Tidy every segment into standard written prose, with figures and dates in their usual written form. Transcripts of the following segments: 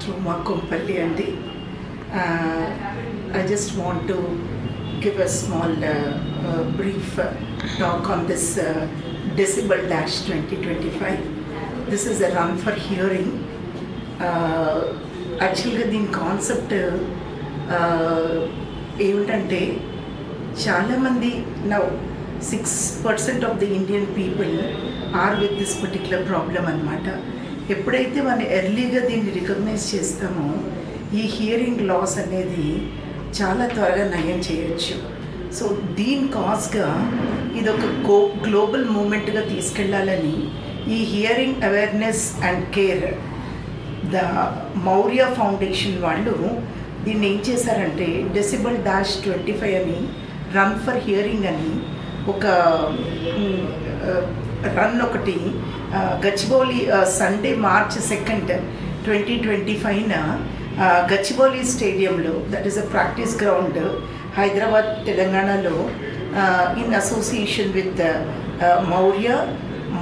Dr. Uma Kompalli Andi. I just want to give a small brief talk on this Decibel Dash 2025. This is a run for hearing. Actually, దీని concept ఏమిటంటే చాలామంది now 6% of the Indian people are with this particular problem అనమాట. ఎప్పుడైతే మనం ఎర్లీగా దీన్ని recognise చేస్తామో ఈ హియరింగ్ లాస్ అనేది చాలా త్వరగా నయం చేయొచ్చు. సో దీని కాజ్గా ఇది ఒక గ్లోబల్ మూమెంట్గా తీసుకెళ్లాలని ఈ hearing awareness and care the Maurya foundation వాళ్ళు దీన్ని ఏం చేశారంటే డెసిబల్ డాష్ 25 అని రన్ ఫర్ హియరింగ్ అని ఒక రన్ ఒకటి గచ్చిబౌలి సండే మార్చ్ 2, 2025న గచ్చిబౌలి స్టేడియంలో, that is a practice ground, Hyderabad, తెలంగాణలో, in association with Maurya,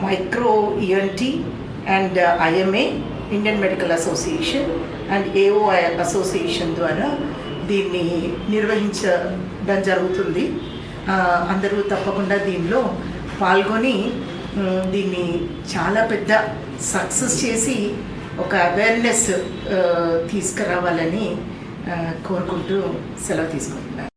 micro ENT and IMA, Indian medical association and AOI association ద్వారా దీన్ని నిర్వహించడం జరుగుతుంది. అందరూ తప్పకుండా దీనిలో పాల్గొని దీన్ని చాలా పెద్ద సక్సెస్ చేసి ఒక అవేర్నెస్ తీసుకురావాలని కోరుకుంటూ సెలవు తీసుకుంటున్నాను.